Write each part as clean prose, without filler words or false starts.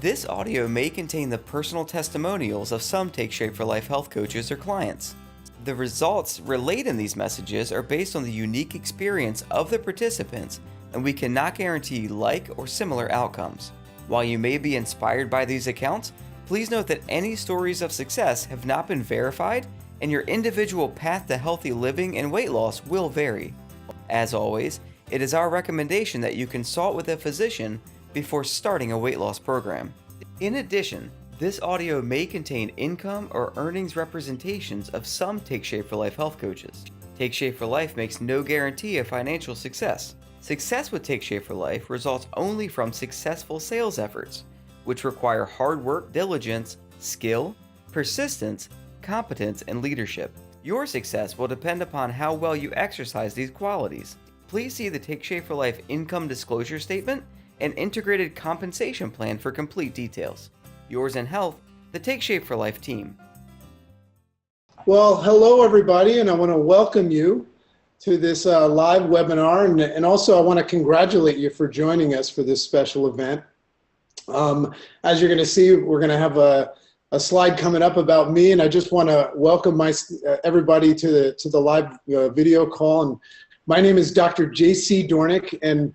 This audio may contain the personal testimonials of some Take Shape for Life health coaches or clients. The results relayed in these messages are based on the unique experience of the participants, and we cannot guarantee like or similar outcomes. While you may be inspired by these accounts, please note that any stories of success have not been verified, and your individual path to healthy living and weight loss will vary. As always, it is our recommendation that you consult with a physician before starting a weight loss program. In addition, this audio may contain income or earnings representations of some Take Shape for Life health coaches. Take Shape for Life makes no guarantee of financial success. Success with Take Shape for Life results only from successful sales efforts, which require hard work, diligence, skill, persistence, competence, and leadership. Your success will depend upon how well you exercise these qualities. Please see the Take Shape for Life income disclosure statement and integrated compensation plan for complete details. Yours in health, the Take Shape for Life team. Well, hello everybody, and I want to welcome you to this live webinar, and also I want to congratulate you for joining us for this special event. As you're going to see, we're going to have a slide coming up about me, and I just want to welcome everybody to the live video call. And my name is Dr. J.C. Dornick, and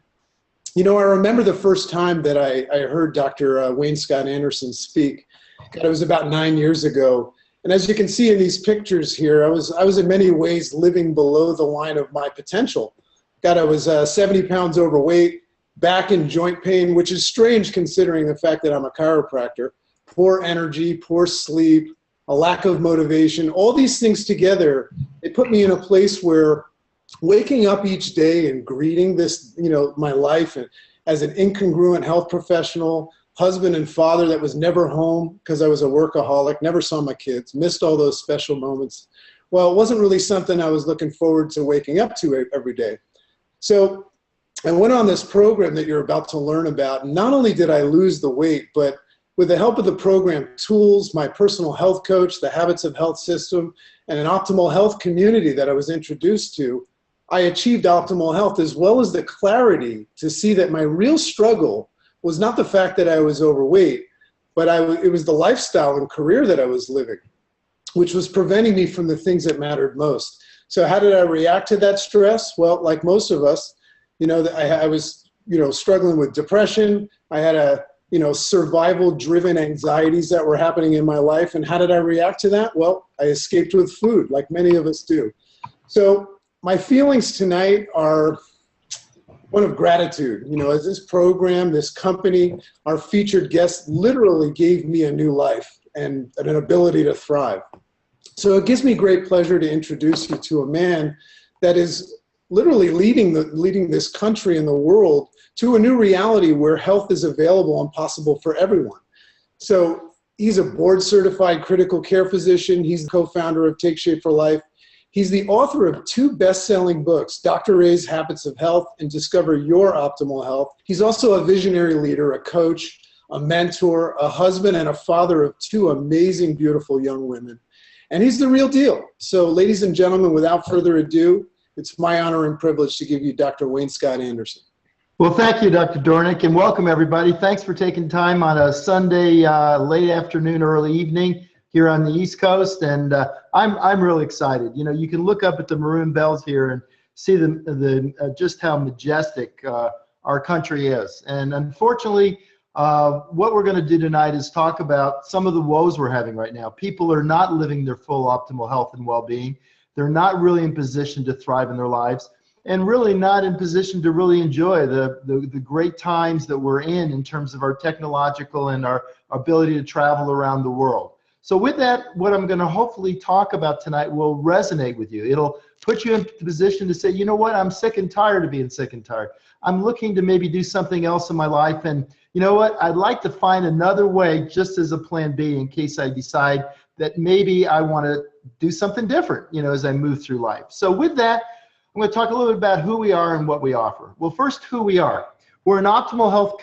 you know, I remember the first time that I heard Dr. Wayne Scott Andersen speak. God, it was about 9 years ago. And as you can see in these pictures here, I was in many ways living below the line of my potential. God, I was 70 pounds overweight, back and joint pain, which is strange considering the fact that I'm a chiropractor, poor energy, poor sleep, a lack of motivation, all these things together, it put me in a place where waking up each day and greeting this, my life as an incongruent health professional, husband and father that was never home because I was a workaholic, never saw my kids, missed all those special moments. Well, it wasn't really something I was looking forward to waking up to every day. So I went on this program that you're about to learn about. Not only did I lose the weight, but with the help of the program tools, my personal health coach, the Habits of Health system, and an optimal health community that I was introduced to, I achieved optimal health, as well as the clarity to see that my real struggle was not the fact that I was overweight, but it was the lifestyle and career that I was living, which was preventing me from the things that mattered most. So how did I react to that stress? Well, like most of us, I was, struggling with depression. I had survival-driven anxieties that were happening in my life. And how did I react to that? Well, I escaped with food, like many of us do. So my feelings tonight are one of gratitude. As this program, this company, our featured guest literally gave me a new life and an ability to thrive. So it gives me great pleasure to introduce you to a man that is literally leading this country and the world to a new reality where health is available and possible for everyone. So he's a board-certified critical care physician. He's the co-founder of Take Shape for Life. He's the author of 2 best-selling books, Dr. Ray's Habits of Health and Discover Your Optimal Health. He's also a visionary leader, a coach, a mentor, a husband, and a father of 2 amazing, beautiful young women. And he's the real deal. So ladies and gentlemen, without further ado, it's my honor and privilege to give you Dr. Wayne Scott Andersen. Well, thank you, Dr. Dornick, and welcome everybody. Thanks for taking time on a Sunday late afternoon, early evening here on the East Coast, and I'm really excited. You can look up at the maroon bells here and see just how majestic our country is. And unfortunately, what we're going to do tonight is talk about some of the woes we're having right now. People are not living their full optimal health and well-being. They're not really in position to thrive in their lives, and really not in position to really enjoy the great times that we're in terms of our technological and our ability to travel around the world. So with that, what I'm going to hopefully talk about tonight will resonate with you. It'll put you in the position to say, you know what, I'm sick and tired of being sick and tired. I'm looking to maybe do something else in my life, and you know what, I'd like to find another way just as a plan B in case I decide that maybe I want to do something different, as I move through life. So with that, I'm going to talk a little bit about who we are and what we offer. Well, first, who we are. We're an optimal health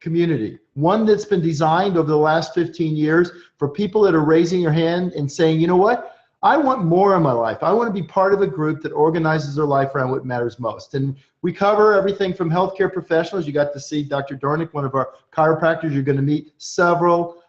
community, one that's been designed over the last 15 years for people that are raising their hand and saying, you know what, I want more in my life. I want to be part of a group that organizes their life around what matters most. And we cover everything from healthcare professionals. You got to see Dr. Dornick, one of our chiropractors. You're going to meet several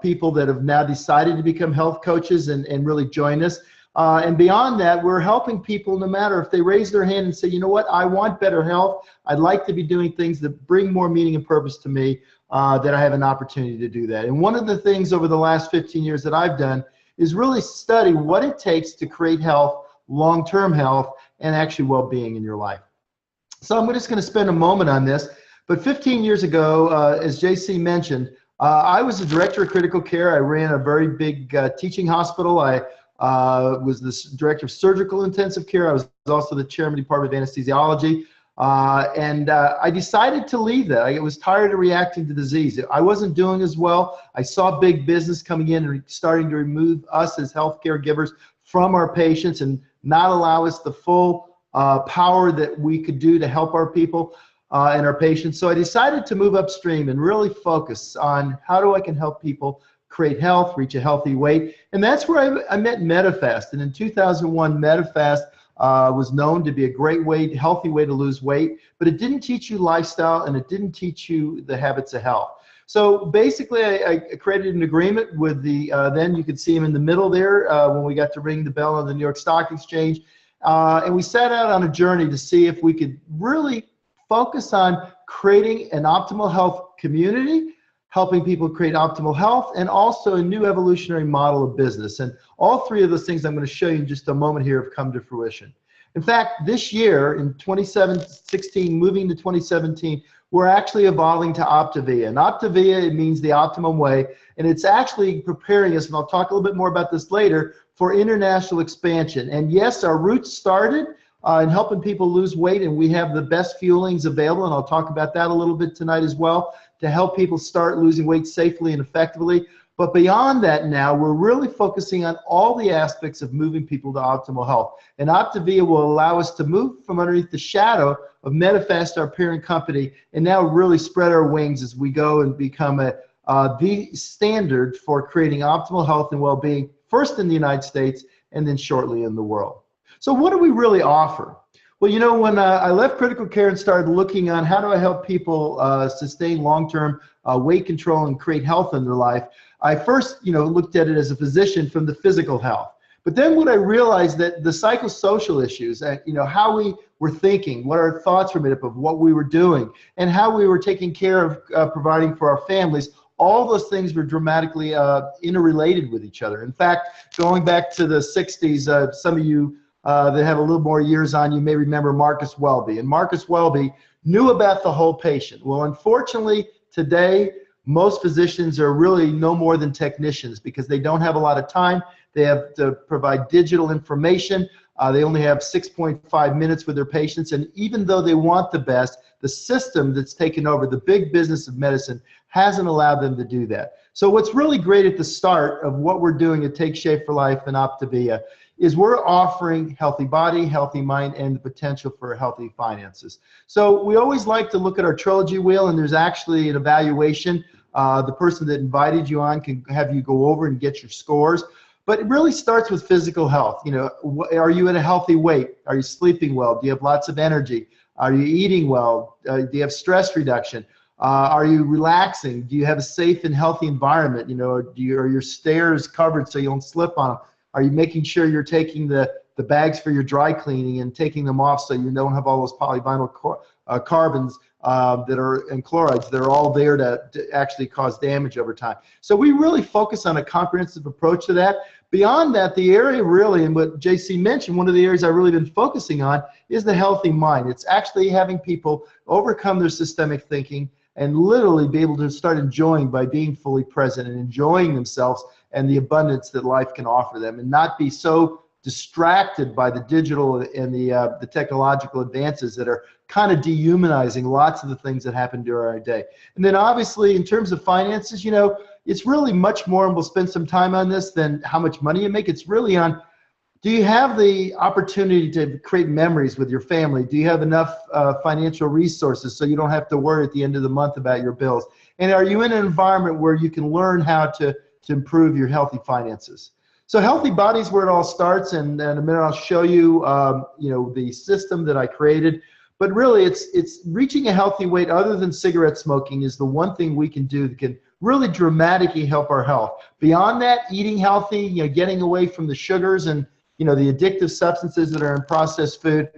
people that have now decided to become health coaches and really join us. And beyond that, we're helping people no matter if they raise their hand and say, you know what, I want better health. I'd like to be doing things that bring more meaning and purpose to me, that I have an opportunity to do that. And one of the things over the last 15 years that I've done is really study what it takes to create health, long-term health, and actually well-being in your life. So I'm just going to spend a moment on this. But 15 years ago, as JC mentioned, I was a director of critical care. I ran a very big teaching hospital. I was the director of surgical intensive care. I was also the chairman of the Department of Anesthesiology. And I decided to leave that. I was tired of reacting to disease. I wasn't doing as well. I saw big business coming in and starting to remove us as healthcare givers from our patients and not allow us the full power that we could do to help our people and our patients. So I decided to move upstream and really focus on how I can help people create health, reach a healthy weight. And that's where I met MetaFast. And in 2001, MetaFast was known to be a great way, healthy way to lose weight, but it didn't teach you lifestyle and it didn't teach you the habits of health. So basically, I created an agreement with the, then you could see him in the middle there when we got to ring the bell on the New York Stock Exchange. And we set out on a journey to see if we could really focus on creating an optimal health community, helping people create optimal health, and also a new evolutionary model of business. And all three of those things I'm going to show you in just a moment here have come to fruition. In fact, this year, in 2016, moving to 2017, we're actually evolving to Optavia. And Optavia, it means the optimum way, and it's actually preparing us, and I'll talk a little bit more about this later, for international expansion. And yes, our roots started in helping people lose weight, and we have the best fuelings available, and I'll talk about that a little bit tonight as well, to help people start losing weight safely and effectively. But beyond that now, we're really focusing on all the aspects of moving people to optimal health. And Optavia will allow us to move from underneath the shadow of MetaFast, our parent company, and now really spread our wings as we go and become the standard for creating optimal health and well-being, first in the United States and then shortly in the world. So what do we really offer? Well, you know, when I left critical care and started looking on how do I help people sustain long-term weight control and create health in their life, I first, looked at it as a physician from the physical health. But then what I realized that the psychosocial issues, how we were thinking, what our thoughts were made up of, what we were doing, and how we were taking care of providing for our families, all those things were dramatically interrelated with each other. In fact, going back to the 60s, some of you that have a little more years on you may remember Marcus Welby. And Marcus Welby knew about the whole patient. Well, unfortunately, today, most physicians are really no more than technicians because they don't have a lot of time. They have to provide digital information. They only have 6.5 minutes with their patients. And even though they want the best, the system that's taken over, the big business of medicine, hasn't allowed them to do that. So what's really great at the start of what we're doing at Take Shape for Life and Optavia is we're offering healthy body, healthy mind, and the potential for healthy finances. So we always like to look at our trilogy wheel, and there's actually an evaluation. The person that invited you on can have you go over and get your scores. But it really starts with physical health. Are you at a healthy weight? Are you sleeping well? Do you have lots of energy? Are you eating well? Do you have stress reduction? Are you relaxing? Do you have a safe and healthy environment? Are your stairs covered so you don't slip on them? Are you making sure you're taking the bags for your dry cleaning and taking them off so you don't have all those polyvinyl carbons that are and chlorides that are all there to actually cause damage over time? So we really focus on a comprehensive approach to that. Beyond that, the area really, and what JC mentioned, one of the areas I've really been focusing on is the healthy mind. It's actually having people overcome their systemic thinking and literally be able to start enjoying by being fully present and enjoying themselves and the abundance that life can offer them, and not be so distracted by the digital and the technological advances that are kind of dehumanizing lots of the things that happen during our day. And then obviously in terms of finances, it's really much more, and we'll spend some time on this, than how much money you make. It's really on, do you have the opportunity to create memories with your family? Do you have enough financial resources so you don't have to worry at the end of the month about your bills? And are you in an environment where you can learn how to improve your healthy finances? So healthy body is where it all starts, and in a minute I'll show you, the system that I created. But really, it's reaching a healthy weight other than cigarette smoking is the one thing we can do that can really dramatically help our health. Beyond that, eating healthy, getting away from the sugars and the addictive substances that are in processed food,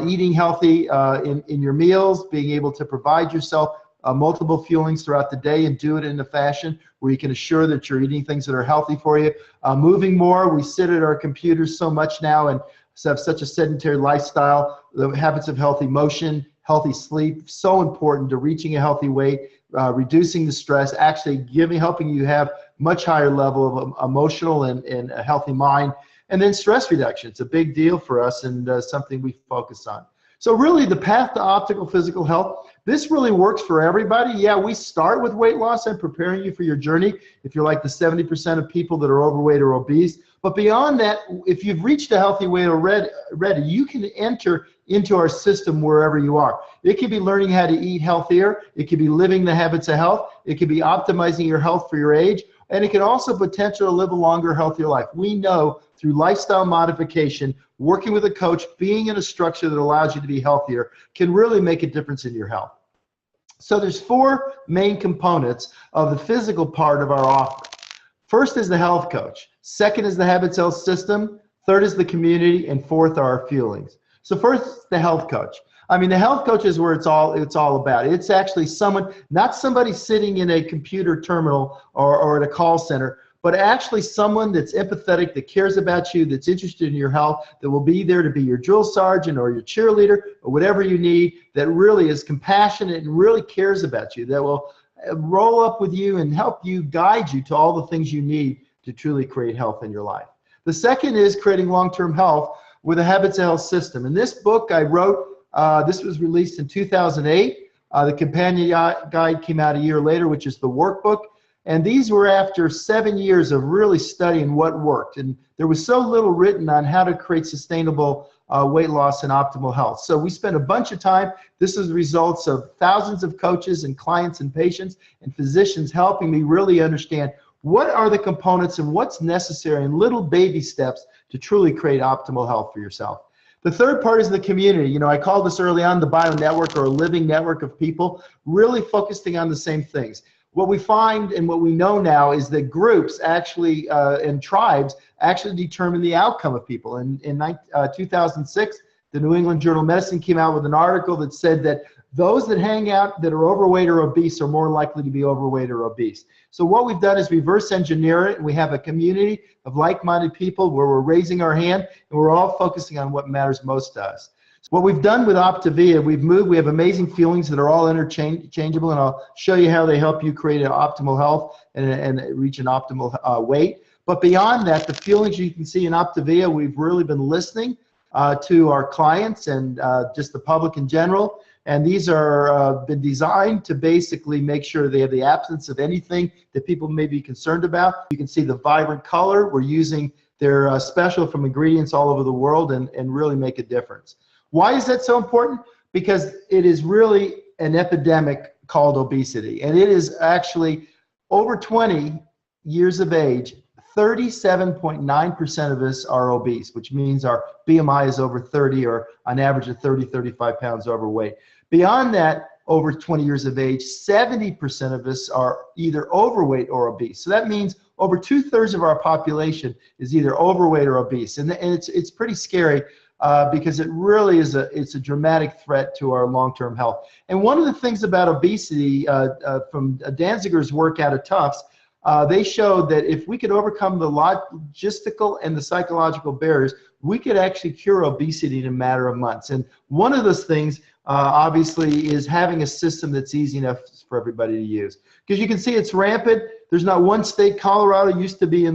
eating healthy in your meals, being able to provide yourself multiple fuelings throughout the day and do it in a fashion where you can assure that you're eating things that are healthy for you. Moving more, we sit at our computers so much now and have such a sedentary lifestyle. The habits of healthy motion, healthy sleep, so important to reaching a healthy weight, reducing the stress, actually helping you have much higher level of emotional and a healthy mind. And then stress reduction, it's a big deal for us and something we focus on. So really the path to optimal physical health, this really works for everybody. Yeah, we start with weight loss and preparing you for your journey if you're like the 70% of people that are overweight or obese. But beyond that, if you've reached a healthy weight already, you can enter into our system wherever you are. It could be learning how to eat healthier. It could be living the habits of health. It could be optimizing your health for your age. And it can also potentially live a longer, healthier life. We know through lifestyle modification, working with a coach, being in a structure that allows you to be healthier can really make a difference in your health. So there's 4 main components of the physical part of our offer. First is the health coach. Second is the habits health system. Third is the community. And fourth are our fuelings. So first, the health coach. I mean, the health coach is where it's all about. It's actually someone, not somebody sitting in a computer terminal or at a call center, but actually someone that's empathetic, that cares about you, that's interested in your health, that will be there to be your drill sergeant or your cheerleader or whatever you need, that really is compassionate and really cares about you, that will roll up with you and help you, guide you to all the things you need to truly create health in your life. The second is creating long-term health with a habits health system. In this book I wrote, this was released in 2008. The companion guide came out a year later, which is the workbook. And these were after 7 years of really studying what worked. And there was so little written on how to create sustainable weight loss and optimal health. So we spent a bunch of time. This is the results of thousands of coaches and clients and patients and physicians helping me really understand what are the components and what's necessary in little baby steps to truly create optimal health for yourself. The third part is the community. I called this early on the bio network, or a living network of people really focusing on the same things. What we find and what we know now is that groups actually and tribes actually determine the outcome of people. In 2006, the New England Journal of Medicine came out with an article that said that those that hang out that are overweight or obese are more likely to be overweight or obese. So what we've done is reverse engineer it, and we have a community of like-minded people where we're raising our hand and we're all focusing on what matters most to us. What we've done with Optavia, we have amazing feelings that are all interchangeable, and I'll show you how they help you create an optimal health and reach an optimal weight. But beyond that, the feelings you can see in Optavia, we've really been listening to our clients and just the public in general. And these are been designed to basically make sure they have the absence of anything that people may be concerned about. You can see the vibrant color. We're using their special from ingredients all over the world and really make a difference. Why is that so important? Because it is really an epidemic called obesity. And it is actually over 20 years of age, 37.9% of us are obese, which means our BMI is over 30, or on average of 30, 35 pounds overweight. Beyond that, over 20 years of age, 70% of us are either overweight or obese. So that means over 2/3 of our population is either overweight or obese. And it's pretty scary because it really is it's a dramatic threat to our long-term health. And one of the things about obesity from Danziger's work out of Tufts, they showed that if we could overcome the logistical and the psychological barriers, we could actually cure obesity in a matter of months. And one of those things, obviously, is having a system that's easy enough for everybody to use. Because you can see it's rampant. There's not one state. Colorado used to be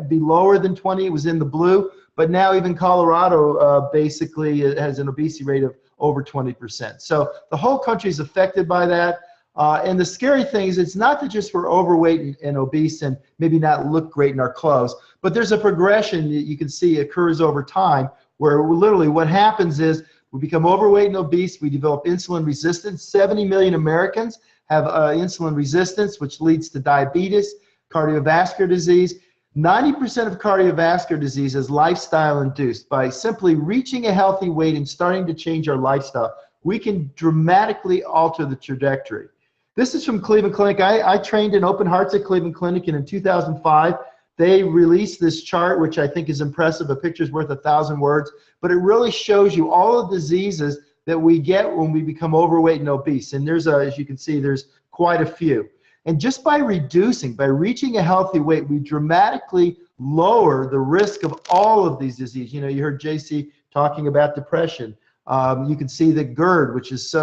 be lower than 20. It was in the blue. But now even Colorado basically has an obesity rate of over 20%. So the whole country is affected by that. And the scary thing is it's not that just we're overweight and obese and maybe not look great in our clothes, but there's a progression that you can see occurs over time where literally what happens is we become overweight and obese, we develop insulin resistance. 70 million Americans have insulin resistance, which leads to diabetes, cardiovascular disease. 90% of cardiovascular disease is lifestyle induced. By simply reaching a healthy weight and starting to change our lifestyle, we can dramatically alter the trajectory. This is from Cleveland Clinic. I trained in open hearts at Cleveland Clinic, and in 2005, they released this chart, which I think is impressive. A picture's worth 1,000 words, but it really shows you all the diseases that we get when we become overweight and obese. And there's, as you can see, there's quite a few. And just by reaching a healthy weight, we dramatically lower the risk of all of these diseases. You know, you heard JC talking about depression. You can see the GERD, which is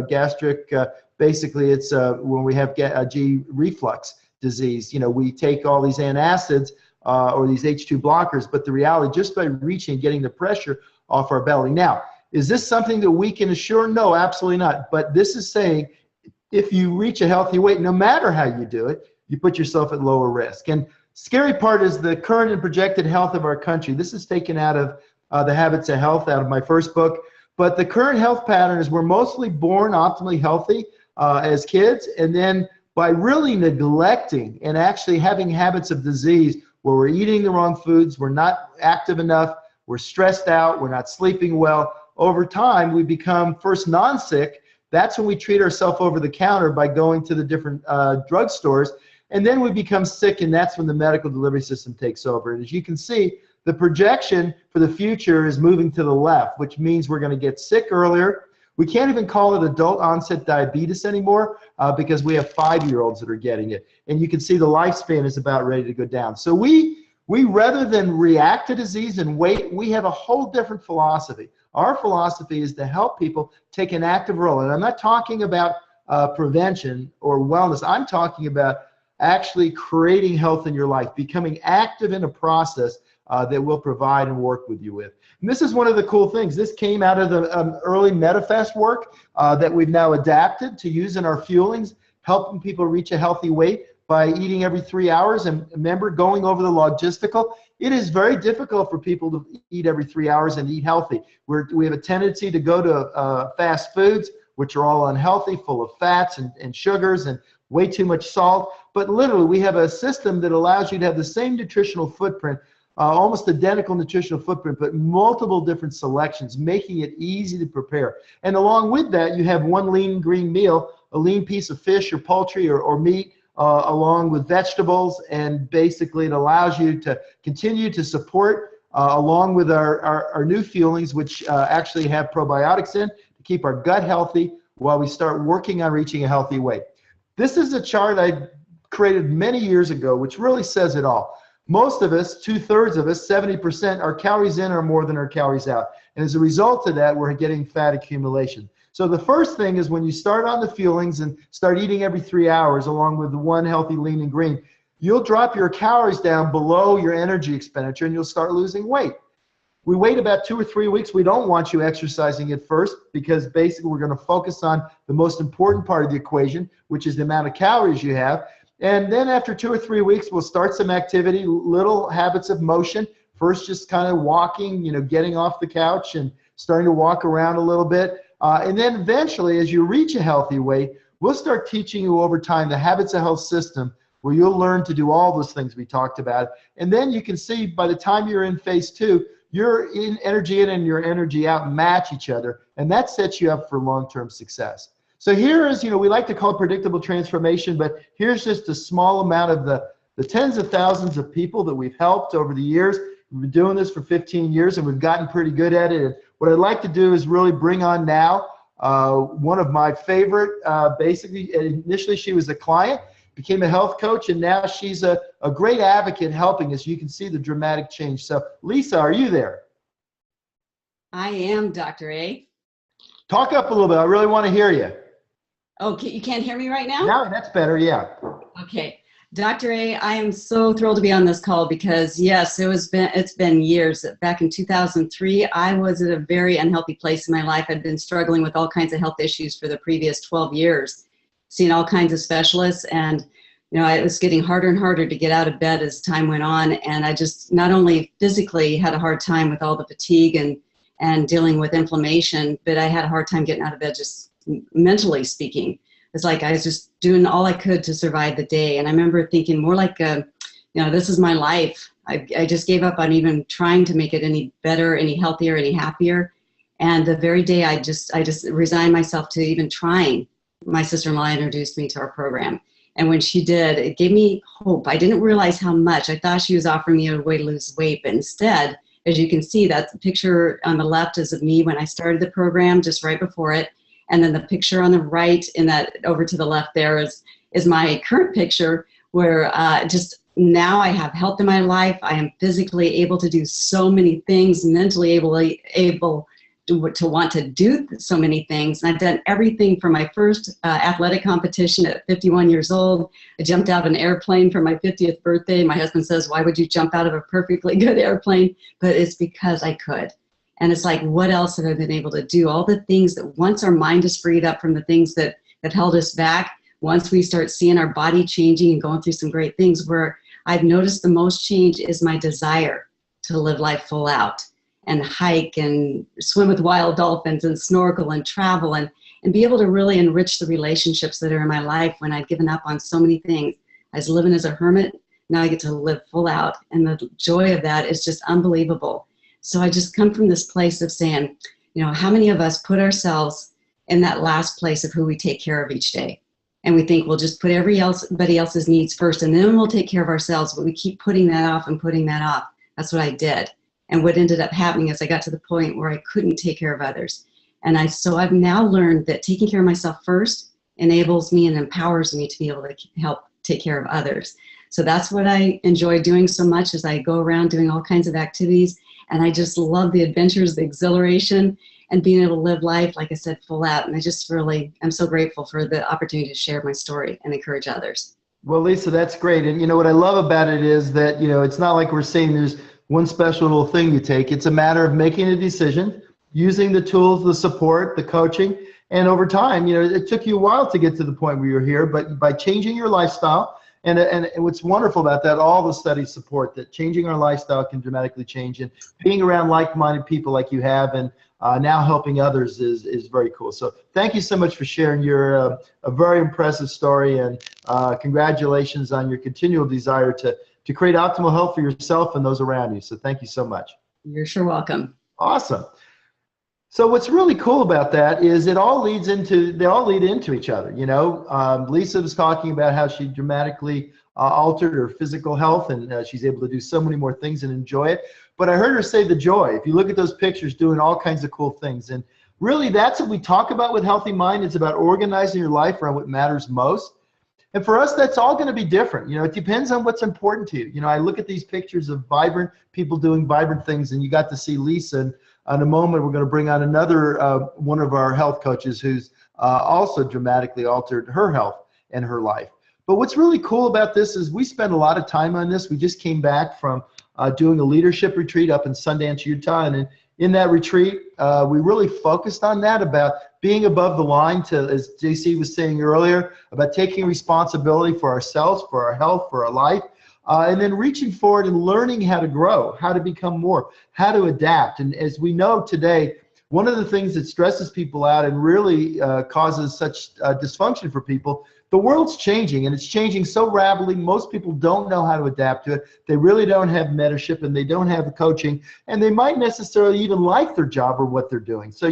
gastric, basically it's when we have G reflux disease. You know, we take all these antacids or these H2 blockers, but the reality, just by reaching, getting the pressure off our belly. Now, is this something that we can assure? No, absolutely not. But this is saying, if you reach a healthy weight, no matter how you do it, you put yourself at lower risk. And scary part is the current and projected health of our country. This is taken out of The Habits of Health, out of my first book. But the current health pattern is we're mostly born optimally healthy as kids, and then by really neglecting and actually having habits of disease where we're eating the wrong foods, we're not active enough, we're stressed out, we're not sleeping well, over time we become first non-sick. That's when we treat ourselves over the counter by going to the different drugstores, and then we become sick, and that's when the medical delivery system takes over. And as you can see, the projection for the future is moving to the left, which means we're going to get sick earlier. We can't even call it adult onset diabetes anymore because we have 5-year-olds that are getting it. And you can see the lifespan is about ready to go down. So we rather than react to disease and wait, we have a whole different philosophy. Our philosophy is to help people take an active role. And I'm not talking about prevention or wellness. I'm talking about actually creating health in your life, becoming active in a process that we'll provide and work with you with. And this is one of the cool things. This came out of the early MetaFast work that we've now adapted to use in our fuelings, helping people reach a healthy weight by eating every 3 hours. And remember, going over the logistical, it is very difficult for people to eat every 3 hours and eat healthy. We have a tendency to go to fast foods, which are all unhealthy, full of fats and sugars and way too much salt. But literally, we have a system that allows you to have the same nutritional footprint, almost identical nutritional footprint, but multiple different selections, making it easy to prepare. And along with that, you have one lean green meal, a lean piece of fish or poultry or meat, along with vegetables, and basically it allows you to continue to support, along with our new fuelings, which actually have probiotics in, to keep our gut healthy while we start working on reaching a healthy weight. This is a chart I created many years ago, which really says it all. Most of us, 2/3 of us, 70%, our calories in are more than our calories out. And as a result of that, we're getting fat accumulation. So the first thing is when you start on the fuelings and start eating every 3 hours, along with the one healthy lean and green, you'll drop your calories down below your energy expenditure and you'll start losing weight. We wait about 2 or 3 weeks. We don't want you exercising at first because basically we're going to focus on the most important part of the equation, which is the amount of calories you have. And then after 2 or 3 weeks, we'll start some activity, little habits of motion. First, just kind of walking, getting off the couch and starting to walk around a little bit. And then eventually, as you reach a healthy weight, we'll start teaching you over time the Habits of Health system, where you'll learn to do all those things we talked about. And then you can see by the time you're in phase 2, your energy in and your energy out match each other. And that sets you up for long-term success. So here is, we like to call it predictable transformation, but here's just a small amount of the tens of thousands of people that we've helped over the years. We've been doing this for 15 years and we've gotten pretty good at it. And what I'd like to do is really bring on now one of my favorite, basically, initially she was a client, became a health coach, and now she's a great advocate helping us. You can see the dramatic change. So Lisa, are you there? I am, Dr. A. Talk up a little bit. I really want to hear you. Oh, you can't hear me right now? No, that's better, yeah. Okay. Dr. A, I am so thrilled to be on this call because, yes, it's been years. Back in 2003, I was at a very unhealthy place in my life. I'd been struggling with all kinds of health issues for the previous 12 years, seeing all kinds of specialists, and it was getting harder and harder to get out of bed as time went on, and I just not only physically had a hard time with all the fatigue and dealing with inflammation, but I had a hard time getting out of bed, just mentally speaking. It's like I was just doing all I could to survive the day. And I remember thinking more like this is my life. I just gave up on even trying to make it any better, any healthier, any happier. And the very day I just resigned myself to even trying, my sister-in-law introduced me to our program. And when she did, it gave me hope. I didn't realize how much. I thought she was offering me a way to lose weight, but instead, as you can see, that picture on the left is of me when I started the program, just right before it. And then the picture on the right, and that over to the left there is my current picture, where just now I have health in my life. I am physically able to do so many things, mentally able to want to do so many things. And I've done everything from my first athletic competition at 51 years old. I jumped out of an airplane for my 50th birthday. My husband says, why would you jump out of a perfectly good airplane? But it's because I could. And it's like, what else have I been able to do? All the things that once our mind is freed up from the things that held us back, once we start seeing our body changing and going through some great things, where I've noticed the most change is my desire to live life full out and hike and swim with wild dolphins and snorkel and travel and be able to really enrich the relationships that are in my life when I've given up on so many things. I was living as a hermit. Now I get to live full out. And the joy of that is just unbelievable. So I just come from this place of saying, how many of us put ourselves in that last place of who we take care of each day? And we think we'll just put everybody else's needs first and then we'll take care of ourselves. But we keep putting that off and putting that off. That's what I did. And what ended up happening is I got to the point where I couldn't take care of others. And so I've now learned that taking care of myself first enables me and empowers me to be able to help take care of others. So that's what I enjoy doing so much, as I go around doing all kinds of activities. And I just love the adventures, the exhilaration, and being able to live life, like I said, full out. And I'm so grateful for the opportunity to share my story and encourage others. Well, Lisa, that's great. And what I love about it is that, it's not like we're saying there's one special little thing you take. It's a matter of making a decision, using the tools, the support, the coaching. And over time, it took you a while to get to the point where you're here, but by changing your lifestyle, and what's wonderful about that, all the studies support that changing our lifestyle can dramatically change, and being around like-minded people like you have, and now helping others is very cool. So thank you so much for sharing your a very impressive story, and congratulations on your continual desire to create optimal health for yourself and those around you. So thank you so much. You're sure welcome. Awesome. So what's really cool about that is they all lead into each other. Lisa was talking about how she dramatically altered her physical health, and she's able to do so many more things and enjoy it. But I heard her say the joy. If you look at those pictures, doing all kinds of cool things. And really, that's what we talk about with Healthy Mind. It's about organizing your life around what matters most. And for us, that's all going to be different. It depends on what's important to you. I look at these pictures of vibrant people doing vibrant things, and you got to see Lisa. And in a moment, we're going to bring on another one of our health coaches who's also dramatically altered her health and her life. But what's really cool about this is we spend a lot of time on this. We just came back from doing a leadership retreat up in Sundance, Utah. And in that retreat, we really focused on that, about being above the line, to, as JC was saying earlier, about taking responsibility for ourselves, for our health, for our life, and then reaching forward and learning how to grow, how to become more, how to adapt. And as we know today, one of the things that stresses people out and really causes such dysfunction for people, the world's changing, and it's changing so rapidly. Most people don't know how to adapt to it. They really don't have mentorship, and they don't have the coaching, and they might necessarily even like their job or what they're doing. So,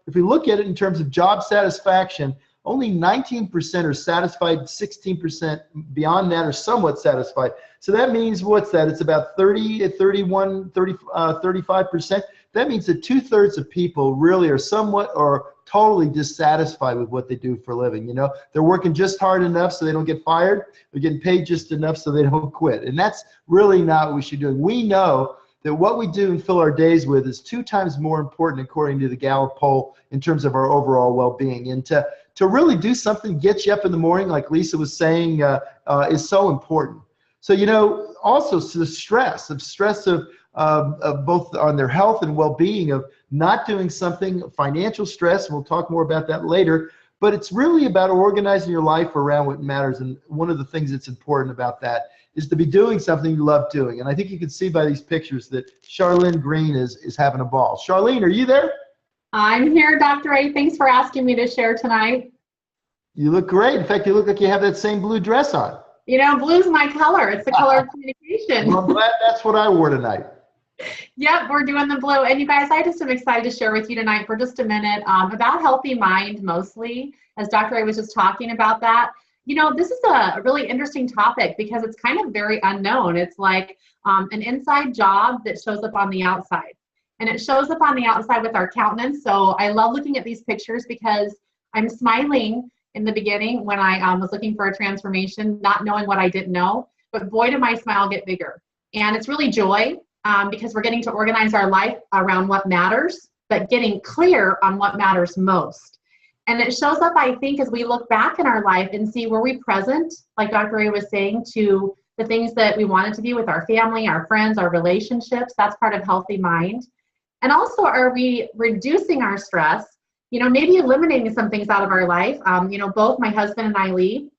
if we look at it in terms of job satisfaction, only 19% are satisfied, 16% beyond that are somewhat satisfied. So that means, what's that? It's about 35%. That means that 2/3 of people really are somewhat or totally dissatisfied with what they do for a living. They're working just hard enough so they don't get fired. They're getting paid just enough so they don't quit. And that's really not what we should do. We know that what we do and fill our days with is 2 times more important, according to the Gallup poll, in terms of our overall well-being. And to really do something, get you up in the morning, like Lisa was saying, is so important. So, also the stress of both on their health and well-being, of not doing something, financial stress, and we'll talk more about that later. But it's really about organizing your life around what matters. And one of the things that's important about that is to be doing something you love doing. And I think you can see by these pictures that Charlene Green is having a ball. Charlene, are you there? I'm here, Dr. A. Thanks for asking me to share tonight. You look great. In fact, you look like you have that same blue dress on. Blue's my color. It's the color of communication. Well, I'm glad that's what I wore tonight. Yep, we're doing the blue. And you guys, I just am excited to share with you tonight for just a minute about healthy mind mostly, as Dr. A was just talking about that. This is a really interesting topic because it's kind of very unknown. It's like an inside job that shows up on the outside. And it shows up on the outside with our countenance. So I love looking at these pictures because I'm smiling in the beginning when I was looking for a transformation, not knowing what I didn't know. But boy, did my smile get bigger. And it's really joy because we're getting to organize our life around what matters, but getting clear on what matters most. And it shows up, I think, as we look back in our life and see, were we present, like Dr. A was saying, to the things that we wanted to be with our family, our friends, our relationships. That's part of healthy mind. And also, are we reducing our stress? Maybe eliminating some things out of our life. Both my husband and I, Lee,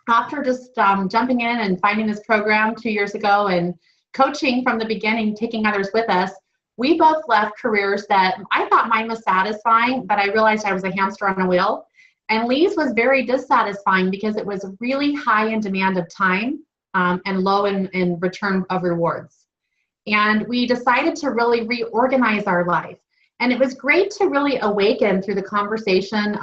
after just jumping in and finding this program 2 years ago and coaching from the beginning, taking others with us, we both left careers that I thought mine was satisfying, but I realized I was a hamster on a wheel. And Lee's was very dissatisfying because it was really high in demand of time and low in return of rewards. And we decided to really reorganize our life. And it was great to really awaken through the conversation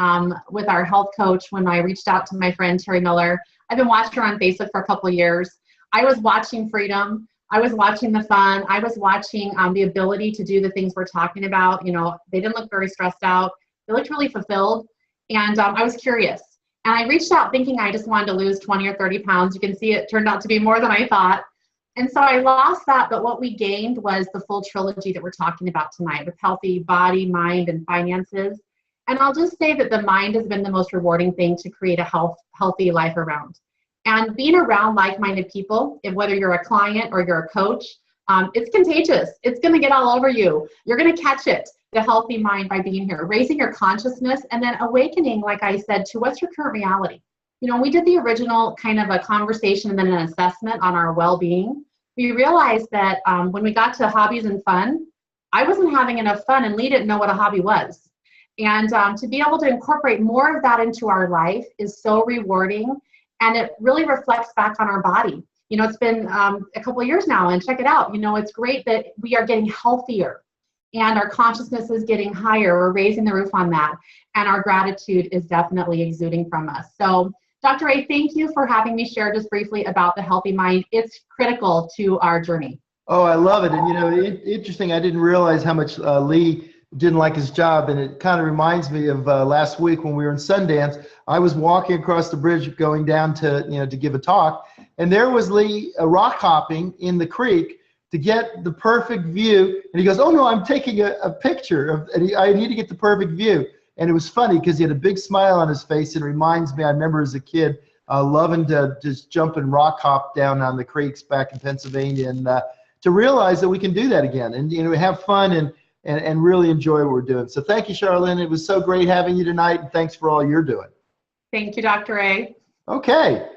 with our health coach when I reached out to my friend Terry Miller. I've been watching her on Facebook for a couple of years. I was watching freedom. I was watching the fun. I was watching the ability to do the things we're talking about. They didn't look very stressed out. They looked really fulfilled. And I was curious. And I reached out thinking I just wanted to lose 20 or 30 pounds. You can see it turned out to be more than I thought. And so I lost that, but what we gained was the full trilogy that we're talking about tonight with healthy body, mind, and finances. And I'll just say that the mind has been the most rewarding thing to create a healthy life around. And being around like-minded people, whether you're a client or you're a coach, it's contagious. It's going to get all over you. You're going to catch it, the healthy mind, by being here, raising your consciousness, and then awakening, like I said, to what's your current reality. We did the original kind of a conversation and then an assessment on our well-being. We realized that when we got to hobbies and fun, I wasn't having enough fun, and Lee didn't know what a hobby was. And to be able to incorporate more of that into our life is so rewarding, and it really reflects back on our body. It's been a couple of years now, and check it out. It's great that we are getting healthier, and our consciousness is getting higher. We're raising the roof on that, and our gratitude is definitely exuding from us. So Dr. A, thank you for having me share just briefly about the healthy mind. It's critical to our journey. Oh, I love it. And, interesting, I didn't realize how much Lee didn't like his job. And it kind of reminds me of last week when we were in Sundance. I was walking across the bridge going down to give a talk. And there was Lee rock hopping in the creek to get the perfect view. And he goes, oh, no, I'm taking a picture. I need to get the perfect view. And it was funny because he had a big smile on his face. And it reminds me, I remember as a kid loving to just jump and rock hop down on the creeks back in Pennsylvania, and to realize that we can do that again and have fun and really enjoy what we're doing. So thank you, Charlene. It was so great having you tonight, and thanks for all you're doing. Thank you, Dr. A. Okay.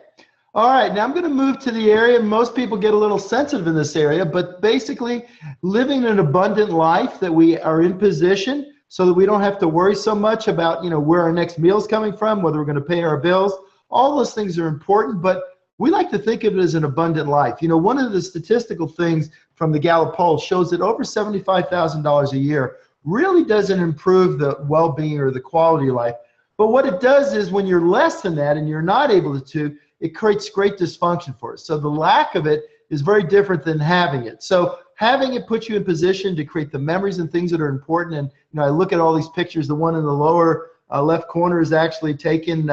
All right, now I'm going to move to the area. Most people get a little sensitive in this area, but basically living an abundant life, that we are in position so that we don't have to worry so much about, where our next meal is coming from, whether we're going to pay our bills. All those things are important, but we like to think of it as an abundant life. One of the statistical things from the Gallup poll shows that over $75,000 a year really doesn't improve the well-being or the quality of life. But what it does is when you're less than that and you're not able to, it creates great dysfunction for us. So the lack of it is very different than having it. So having it puts you in position to create the memories and things that are important. And I look at all these pictures. The one in the lower left corner is actually taken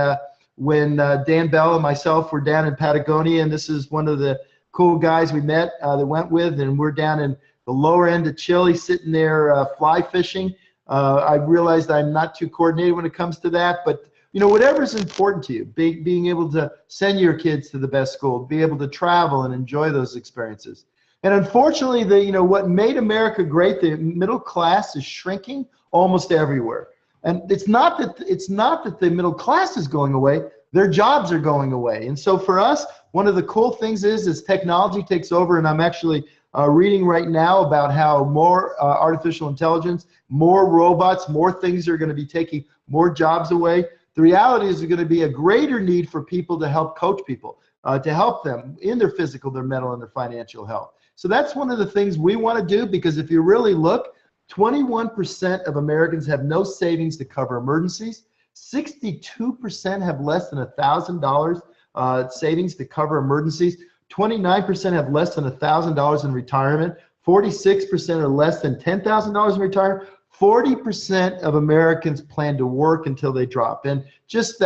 when Dan Bell and myself were down in Patagonia, and this is one of the cool guys we met that went with, and we're down in the lower end of Chile sitting there fly fishing. I realized I'm not too coordinated when it comes to that, but whatever is important to you, being able to send your kids to the best school, be able to travel and enjoy those experiences. And unfortunately, what made America great, the middle class is shrinking almost everywhere. And it's not that the middle class is going away, their jobs are going away. And so for us, one of the cool things is as technology takes over, and I'm actually reading right now about how more artificial intelligence, more robots, more things are going to be taking more jobs away. The reality is there's going to be a greater need for people to help coach people. to help them in their physical, their mental, and their financial health. So that's one of the things we want to do, because if you really look, 21% of Americans have no savings to cover emergencies. 62% have less than $1,000 savings to cover emergencies. 29% have less than $1,000 in retirement. 46% are less than $10,000 in retirement. 40% of Americans plan to work until they drop, and it just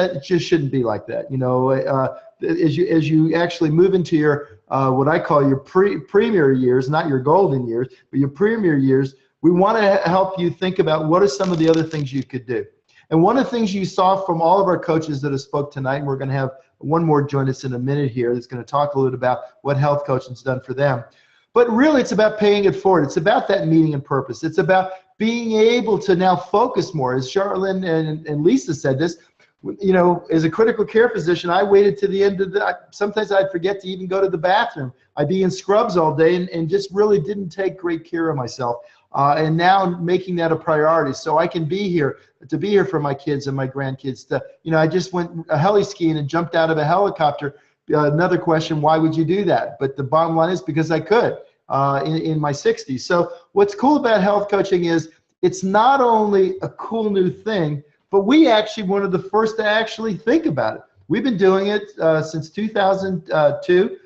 shouldn't be like that. As you actually move into your what I call your premier years, not your golden years, but your premier years, we want to help you think about what are some of the other things you could do. And one of the things you saw from all of our coaches that have spoke tonight, and we're going to have one more join us in a minute here that's going to talk a little bit about what health coaching's done for them. But really, it's about paying it forward. It's about that meaning and purpose. It's about being able to now focus more. As Charlene and Lisa said this, as a critical care physician, I waited to the end of sometimes I'd forget to even go to the bathroom. I'd be in scrubs all day and just really didn't take great care of myself. And now I'm making that a priority so I can be here for my kids and my grandkids. I just went heli skiing and jumped out of a helicopter. Another question, why would you do that? But the bottom line is because I could in my 60s. So what's cool about health coaching is it's not only a cool new thing, but we actually one of the first to actually think about it. We've been doing it since 2002,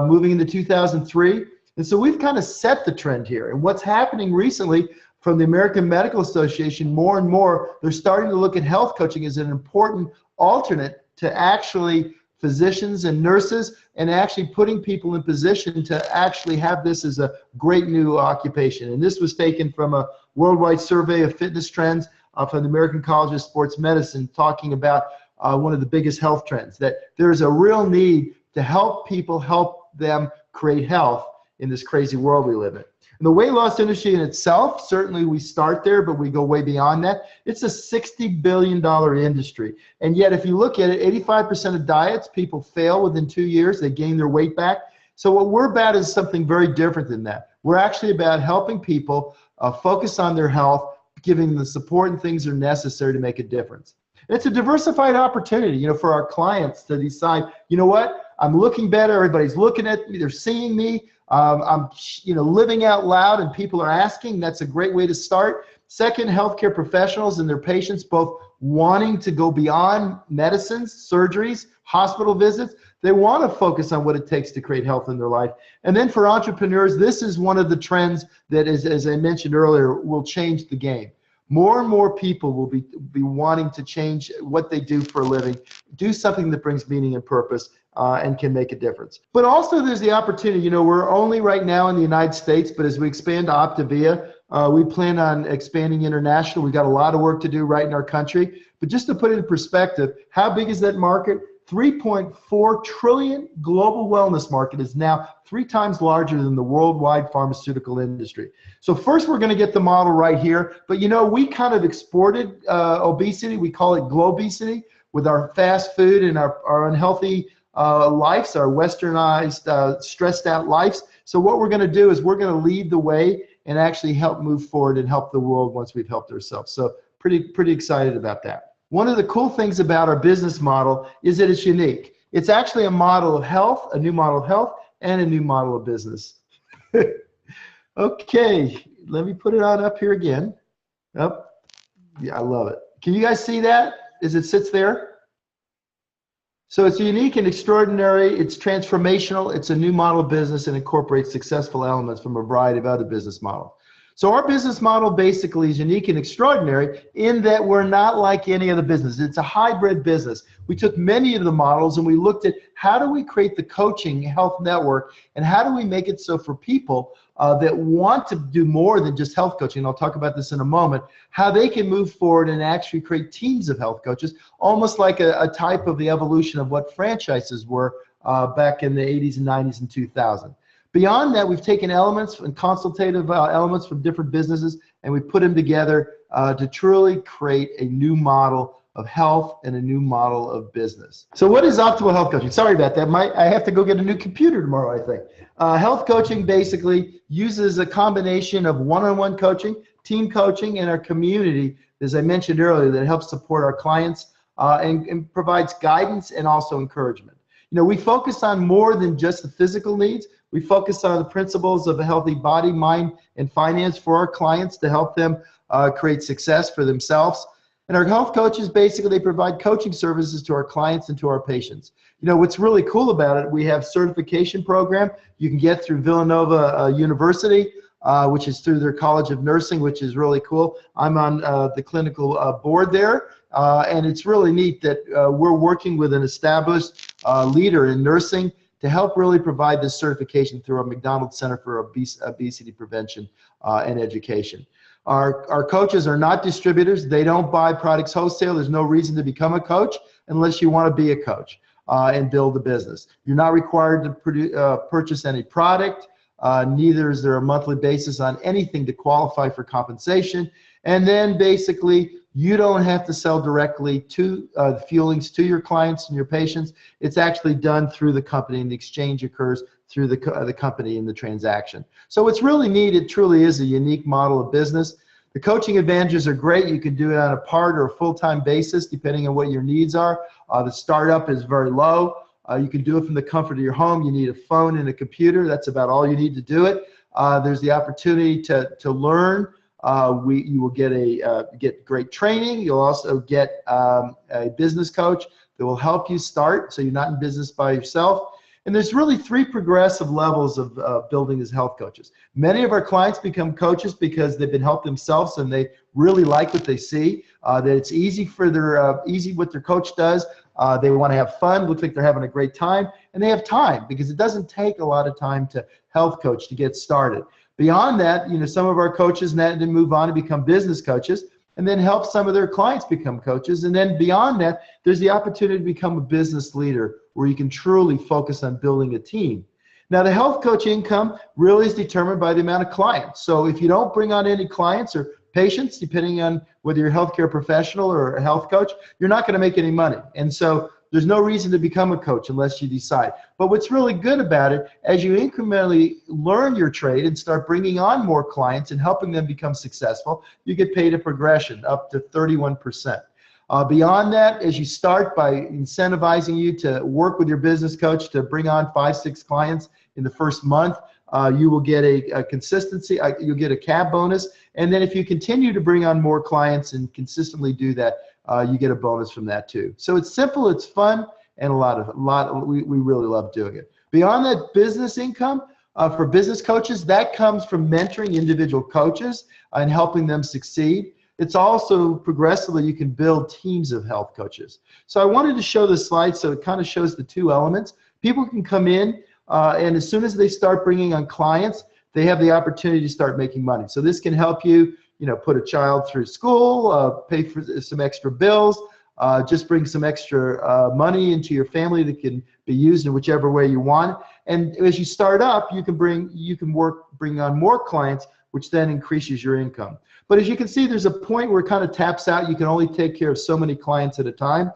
moving into 2003. And so we've kind of set the trend here. And what's happening recently from the American Medical Association, more and more, they're starting to look at health coaching as an important alternate to actually physicians and nurses, and actually putting people in position to actually have this as a great new occupation. And this was taken from a worldwide survey of fitness trends from the American College of Sports Medicine, talking about one of the biggest health trends, that there's a real need to help people, help them create health in this crazy world we live in. And the weight loss industry in itself, certainly we start there, but we go way beyond that. It's a $60 billion industry. And yet, if you look at it, 85% of diets, people fail within 2 years. They gain their weight back. So what we're about is something very different than that. We're actually about helping people focus on their health, giving them the support and things that are necessary to make a difference. And it's a diversified opportunity, for our clients to decide, what, I'm looking better, everybody's looking at me, they're seeing me, I'm living out loud and people are asking. That's a great way to start. Second, healthcare professionals and their patients both wanting to go beyond medicines, surgeries, hospital visits. They want to focus on what it takes to create health in their life. And then for entrepreneurs, this is one of the trends that is, as I mentioned earlier, will change the game. More and more people will be wanting to change what they do for a living, do something that brings meaning and purpose, and can make a difference. But also there's the opportunity, we're only right now in the United States, but as we expand to Optavia, we plan on expanding international. We've got a lot of work to do right in our country. But just to put it in perspective, how big is that market? 3.4 trillion global wellness market is now 3 times larger than the worldwide pharmaceutical industry. So first we're going to get the model right here. But we kind of exported obesity. We call it globesity with our fast food and our unhealthy lives, our westernized, stressed out lives. So what we're going to do is we're going to lead the way and actually help move forward and help the world once we've helped ourselves. So pretty excited about that. One of the cool things about our business model is that it's unique. It's actually a model of health, a new model of health, and a new model of business. Okay, let me put it on up here again. Oh, yeah, I love it. Can you guys see that as it sits there? So it's unique and extraordinary, it's transformational, it's a new model of business and incorporates successful elements from a variety of other business models. So our business model basically is unique and extraordinary in that we're not like any other business. It's a hybrid business. We took many of the models and we looked at how do we create the coaching health network and how do we make it so for people that want to do more than just health coaching, and I'll talk about this in a moment, how they can move forward and actually create teams of health coaches, almost like a type of the evolution of what franchises were back in the 80s and 90s and 2000. Beyond that, we've taken elements and consultative elements from different businesses and we put them together to truly create a new model of health and a new model of business. So what is optimal health coaching? Sorry about that. I have to go get a new computer tomorrow, I think. Health coaching basically uses a combination of one-on-one coaching, team coaching, and our community, as I mentioned earlier, that helps support our clients and provides guidance and also encouragement. We focus on more than just the physical needs. We focus on the principles of a healthy body, mind, and finance for our clients to help them create success for themselves. And our health coaches, basically, they provide coaching services to our clients and to our patients. What's really cool about it, we have certification program you can get through Villanova University, which is through their College of Nursing, which is really cool. I'm on the clinical board there, and it's really neat that we're working with an established leader in nursing to help really provide this certification through our McDonald Center for Obesity Prevention and Education. Our coaches are not distributors. They don't buy products wholesale. There's no reason to become a coach unless you want to be a coach and build a business. You're not required to purchase any product. Neither is there a monthly basis on anything to qualify for compensation. And then basically, you don't have to sell directly to the fuelings to your clients and your patients. It's actually done through the company, and the exchange occurs through the company in the transaction. So it's really neat. It truly is a unique model of business. The coaching advantages are great. You can do it on a part or a full-time basis, depending on what your needs are. The startup is very low. You can do it from the comfort of your home. You need a phone and a computer. That's about all you need to do it. There's the opportunity to learn. You will get great training. You'll also get a business coach that will help you start, so you're not in business by yourself. And there's really 3 progressive levels of building as health coaches. Many of our clients become coaches because they've been helped themselves and they really like what they see, that it's easy what their coach does. They want to have fun, looks like they're having a great time, and they have time because it doesn't take a lot of time to health coach to get started. Beyond that, some of our coaches then move on to become business coaches and then help some of their clients become coaches. And then beyond that, there's the opportunity to become a business leader where you can truly focus on building a team. Now, the health coach income really is determined by the amount of clients. So if you don't bring on any clients or patients, depending on whether you're a healthcare professional or a health coach, you're not going to make any money. And so there's no reason to become a coach unless you decide. But what's really good about it, as you incrementally learn your trade and start bringing on more clients and helping them become successful, you get paid a progression up to 31%. Beyond that, as you start by incentivizing you to work with your business coach to bring on 5-6 clients in the first month, you will get a consistency, you'll get a CAB bonus. And then if you continue to bring on more clients and consistently do that, you get a bonus from that too. So it's simple, it's fun, and we really love doing it. Beyond that business income, for business coaches, that comes from mentoring individual coaches and helping them succeed. It's also progressively you can build teams of health coaches. So I wanted to show this slide so it kind of shows the 2 elements. People can come in and as soon as they start bringing on clients, they have the opportunity to start making money. So this can help you, put a child through school, pay for some extra bills, just bring some extra money into your family that can be used in whichever way you want. And as you start up, you can bring on more clients, which then increases your income. But as you can see, there's a point where it kind of taps out. You can only take care of so many clients at a time.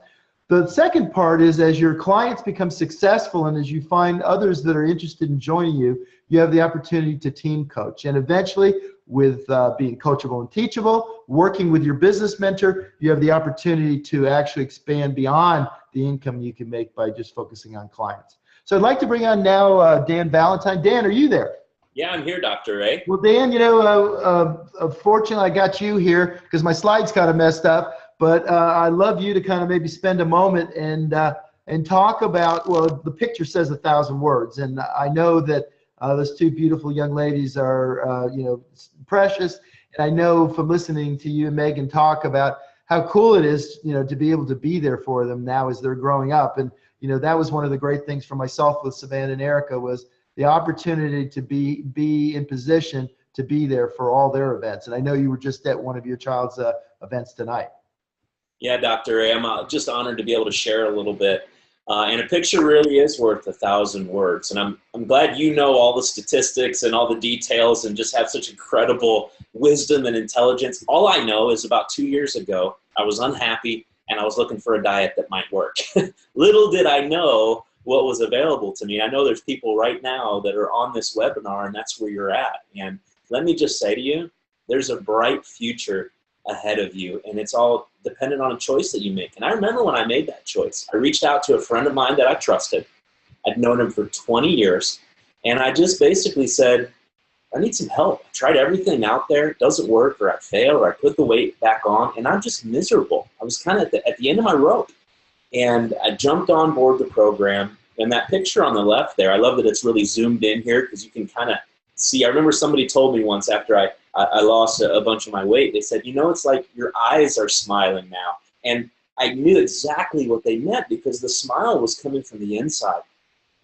The second part is as your clients become successful and as you find others that are interested in joining you, you have the opportunity to team coach. And eventually, with being coachable and teachable, working with your business mentor, you have the opportunity to actually expand beyond the income you can make by just focusing on clients. So I'd like to bring on now Dan Valentine. Dan, are you there? Yeah, I'm here, Dr. Ray. Well, Dan, fortunately I got you here because my slides kind of messed up, but I'd love you to kind of maybe spend a moment and talk about, well, the picture says 1,000 words, and I know that those 2 beautiful young ladies are, precious, and I know from listening to you and Megan talk about how cool it is, to be able to be there for them now as they're growing up, and that was one of the great things for myself with Savannah and Erica was the opportunity to be in position to be there for all their events. And I know you were just at one of your child's events tonight. Yeah, Dr. Ray, I'm just honored to be able to share a little bit. And a picture really is worth 1,000 words. And I'm glad you know all the statistics and all the details and just have such incredible wisdom and intelligence. All I know is about 2 years ago, I was unhappy and I was looking for a diet that might work. Little did I know what was available to me. I know there's people right now that are on this webinar and that's where you're at. And let me just say to you, there's a bright future ahead of you and it's all dependent on a choice that you make. And I remember when I made that choice, I reached out to a friend of mine that I trusted I'd known him for 20 years. And I just basically said, I need some help. I tried everything out there. It doesn't work, or I fail, or I put the weight back on, and I'm just miserable. I was kind of at the end of my rope. And I jumped on board the program. And that picture on the left there, I love that it's really zoomed in here because you can kind of see. I remember somebody told me once after I lost a bunch of my weight, they said, it's like your eyes are smiling now. And I knew exactly what they meant because the smile was coming from the inside.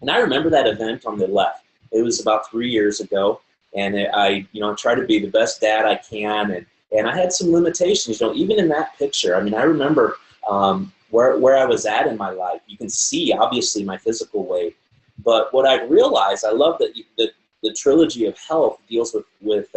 And I remember that event on the left. It was about 3 years ago. And I try to be the best dad I can. And I had some limitations, even in that picture. I mean, I remember where I was at in my life. You can see, obviously, my physical weight. But what I realized, I love that the trilogy of health deals with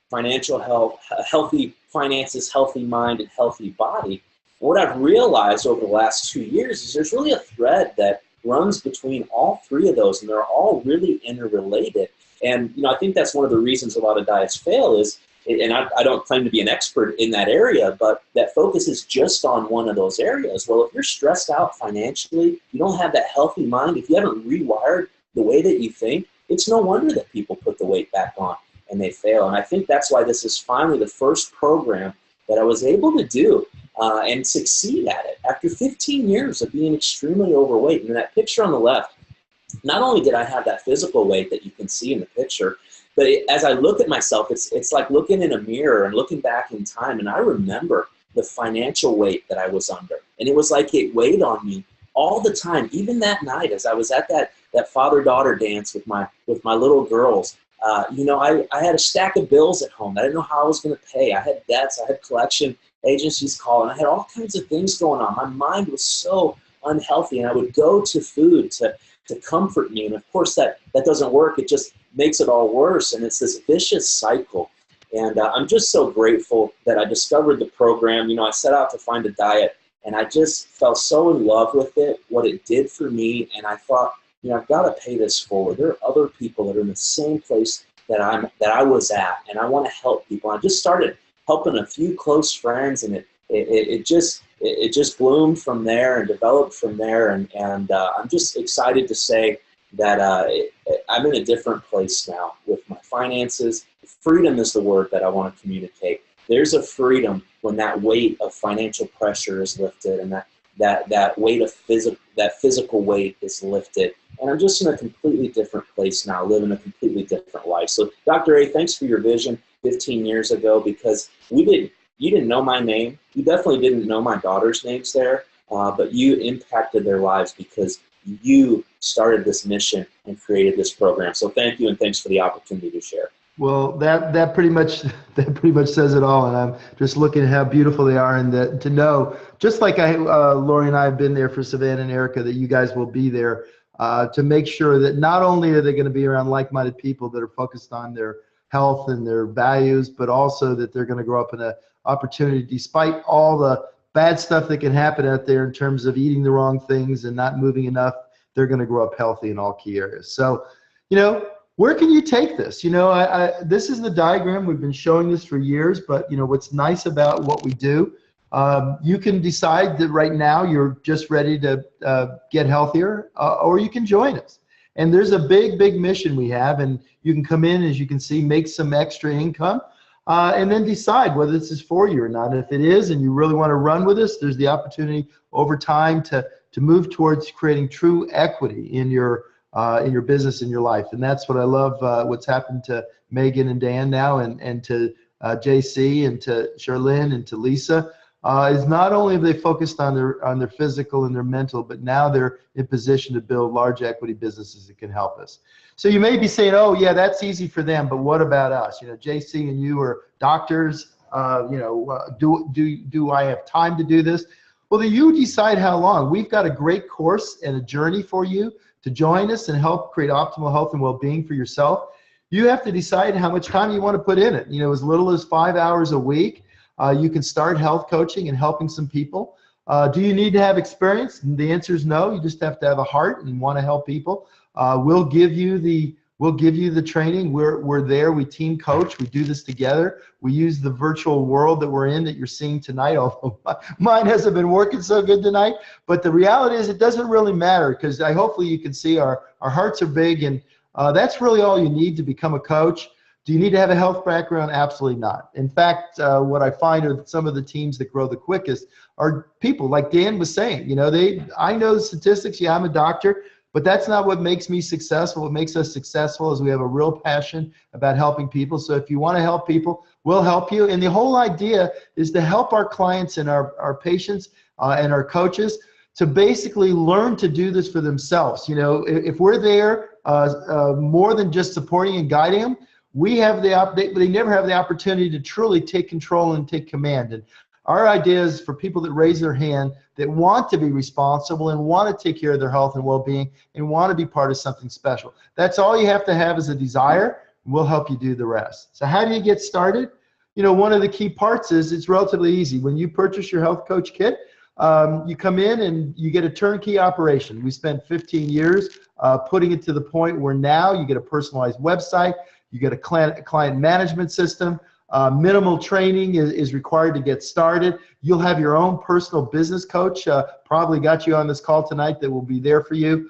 financial health, healthy finances, healthy mind, and healthy body. What I've realized over the last 2 years is there's really a thread that runs between all three of those, and they're all really interrelated. And I think that's one of the reasons a lot of diets fail is, and I don't claim to be an expert in that area, but that focuses just on one of those areas. Well, if you're stressed out financially, you don't have that healthy mind, if you haven't rewired the way that you think, it's no wonder that people put the weight back on and they fail. And I think that's why this is finally the first program that I was able to do and succeed at it after 15 years of being extremely overweight. And in that picture on the left, not only did I have that physical weight that you can see in the picture, but as I look at myself, it's like looking in a mirror and looking back in time. And I remember the financial weight that I was under. And it was like it weighed on me all the time, even that night as I was at that father-daughter dance with my little girls. I had a stack of bills at home. I didn't know how I was going to pay. I had debts. I had collection agencies calling. I had all kinds of things going on. My mind was so unhealthy, and I would go to food to comfort me. And of course, that doesn't work. It just makes it all worse, and it's this vicious cycle. And I'm just so grateful that I discovered the program. I set out to find a diet, and I just fell so in love with it, what it did for me, and I thought, I've got to pay this forward. There are other people that are in the same place that I was at, and I want to help people. I just started helping a few close friends, and it just bloomed from there and developed from there. And I'm just excited to say that I'm in a different place now with my finances. Freedom is the word that I want to communicate. There's a freedom when that weight of financial pressure is lifted, and that weight of physical weight is lifted. And I'm just in a completely different place now, living a completely different life. So Dr. A, thanks for your vision 15 years ago, because you didn't know my name. You definitely didn't know my daughter's names there, but you impacted their lives because you started this mission and created this program. So thank you, and thanks for the opportunity to share. Well, that pretty much says it all, and I'm just looking at how beautiful they are, and to know, just like Lori and I have been there for Savannah and Erica, that you guys will be there to make sure that not only are they going to be around like-minded people that are focused on their health and their values, but also that they're going to grow up in an opportunity, despite all the bad stuff that can happen out there in terms of eating the wrong things and not moving enough. They're going to grow up healthy in all key areas. So, where can you take this? This is the diagram. We've been showing this for years, but what's nice about what we do, you can decide that right now you're just ready to get healthier, or you can join us. And there's a big mission we have, and you can come in, as you can see, make some extra income, and then decide whether this is for you or not. And if it is, and you really want to run with us, there's the opportunity over time to move towards creating true equity in your business, in your life. And that's what I love, what's happened to Megan and Dan now, and to JC, and to Charlene, and to Lisa, is not only have they focused on their physical and their mental, but now they're in position to build large equity businesses that can help us. So you may be saying, oh yeah, that's easy for them, but what about us? JC and you are doctors. Do I have time to do this? Well, then you decide how long. We've got a great course and a journey for you to join us and help create optimal health and well-being for yourself. You have to decide how much time you want to put in it. As little as 5 hours a week, you can start health coaching and helping some people. Do you need to have experience? And the answer is no. You just have to have a heart and want to help people. We'll give you the We'll give you the training. We're there. We team coach. We do this together. We use the virtual world that we're in that you're seeing tonight, although mine hasn't been working so good tonight. But the reality is it doesn't really matter, because hopefully you can see our hearts are big, and that's really all you need to become a coach. Do you need to have a health background? Absolutely not. In fact, what I find are some of the teams that grow the quickest are people like Dan was saying. I know the statistics. Yeah, I'm a doctor. But that's not what makes me successful. What makes us successful is we have a real passion about helping people. So if you want to help people, we'll help you. And the whole idea is to help our clients and our patients and our coaches to basically learn to do this for themselves. If we're there more than just supporting and guiding them, they never have the opportunity to truly take control and take command. And our idea is for people that raise their hand, that want to be responsible and want to take care of their health and well-being and want to be part of something special. That's all you have to have is a desire. We'll help you do the rest. So how do you get started? One of the key parts is it's relatively easy. When you purchase your health coach kit, you come in and you get a turnkey operation. We spent 15 years putting it to the point where now you get a personalized website, you get a client management system. Minimal training is required to get started. You'll have your own personal business coach, probably got you on this call tonight, that will be there for you.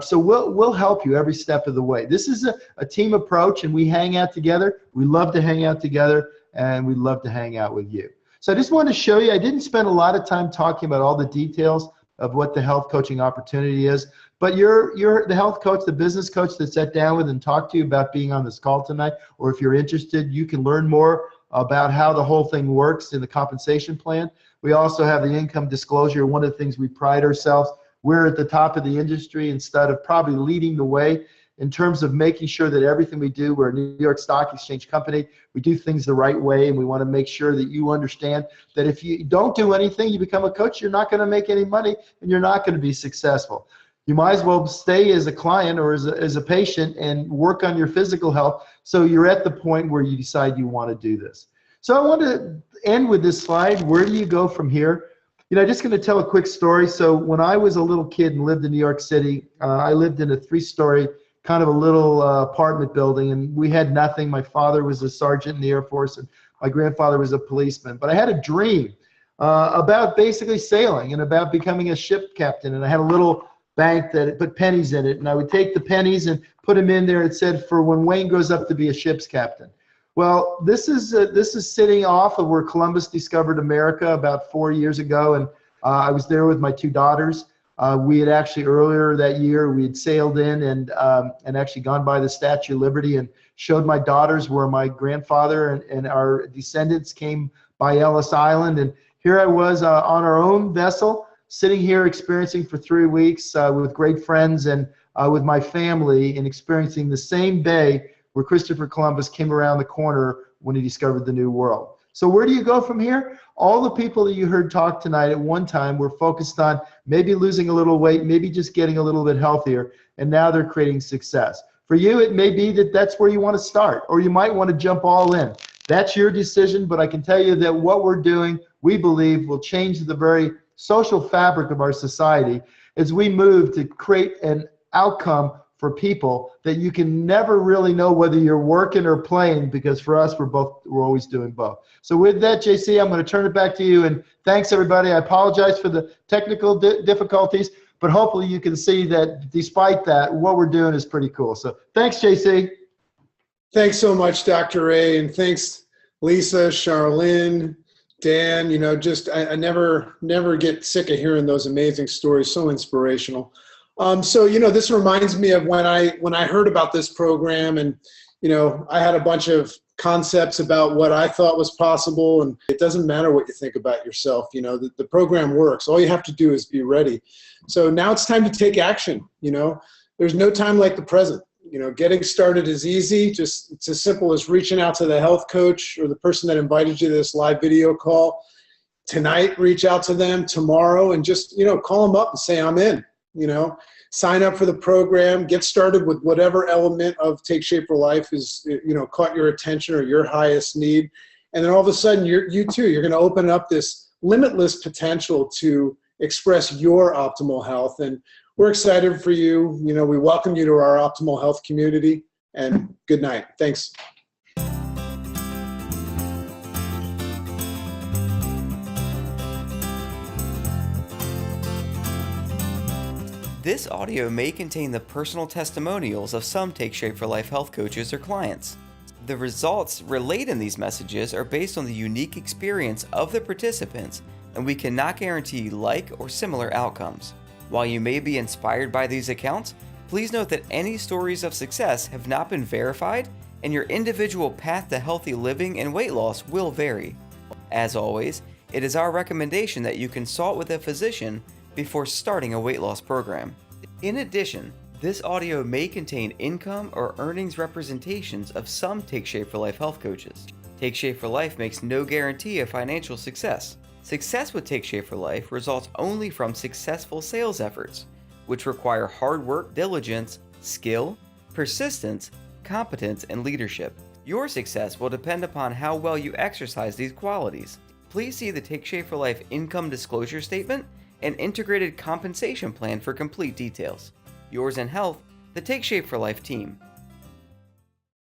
So we'll help you every step of the way. This is a team approach, and we hang out together. We love to hang out together, and we love to hang out with you. So I just wanted to show you, I didn't spend a lot of time talking about all the details of what the health coaching opportunity is, but you're the health coach, the business coach that sat down with and talked to you about being on this call tonight, or if you're interested, you can learn more about how the whole thing works in the compensation plan. We also have the income disclosure. One of the things we pride ourselves, we're at the top of the industry instead of probably leading the way in terms of making sure that everything we do, we're a New York Stock Exchange company, we do things the right way, and we want to make sure that you understand that if you don't do anything, you become a coach, you're not going to make any money, and you're not going to be successful. You might as well stay as a client or as a patient and work on your physical health so you're at the point where you decide you want to do this. So I want to end with this slide. Where do you go from here? I'm just going to tell a quick story. So when I was a little kid and lived in New York City, I lived in a 3-story kind of a little apartment building, and we had nothing. My father was a sergeant in the Air Force, and my grandfather was a policeman. But I had a dream about basically sailing and about becoming a ship captain, and I had a little bank that put pennies in it, and I would take the pennies and put them in there. It said, for when Wayne grows up to be a ship's captain. Well, this is sitting off of where Columbus discovered America about 4 years ago, and I was there with my 2 daughters. We had actually earlier that year we had sailed in and actually gone by the Statue of Liberty and showed my daughters where my grandfather and our descendants came by Ellis Island. And here I was on our own vessel, sitting here experiencing for 3 weeks with great friends and with my family, and experiencing the same bay where Christopher Columbus came around the corner when he discovered the New World. So where do you go from here? All the people that you heard talk tonight at one time were focused on maybe losing a little weight, maybe just getting a little bit healthier, and now they're creating success. For you, it may be that that's where you want to start, or you might want to jump all in. That's your decision, but I can tell you that what we're doing, we believe, will change the very social fabric of our society as we move to create an outcome for people that you can never really know whether you're working or playing, because for us, we're always doing both. So with that, JC, I'm going to turn it back to you, and thanks everybody. I apologize for the technical difficulties, but hopefully you can see that despite that, what we're doing is pretty cool. So thanks, JC. Thanks so much, Dr. Ray, and thanks, Lisa, Charlene, Dan. I never get sick of hearing those amazing stories. So inspirational. So this reminds me of when I heard about this program, and I had a bunch of concepts about what I thought was possible, and it doesn't matter what you think about yourself. The program works. All you have to do is be ready. So now it's time to take action. There's no time like the present. Getting started is easy. It's as simple as reaching out to the health coach or the person that invited you to this live video call tonight. Reach out to them tomorrow and just call them up and say, I'm in. Sign up for the program, get started with whatever element of Take Shape for Life is, caught your attention or your highest need. And then all of a sudden you're going to open up this limitless potential to express your optimal health. And we're excited for you. We welcome you to our optimal health community. And good night. Thanks. This audio may contain the personal testimonials of some Take Shape for Life health coaches or clients. The results relayed in these messages are based on the unique experience of the participants, and we cannot guarantee like or similar outcomes. While you may be inspired by these accounts, please note that any stories of success have not been verified, and your individual path to healthy living and weight loss will vary. As always, it is our recommendation that you consult with a physician before starting a weight loss program. In addition, this audio may contain income or earnings representations of some Take Shape for Life health coaches. Take Shape for Life makes no guarantee of financial success. Success with Take Shape for Life results only from successful sales efforts, which require hard work, diligence, skill, persistence, competence, and leadership. Your success will depend upon how well you exercise these qualities. Please see the Take Shape for Life income disclosure statement and integrated compensation plan for complete details. Yours in health, the Take Shape for Life team.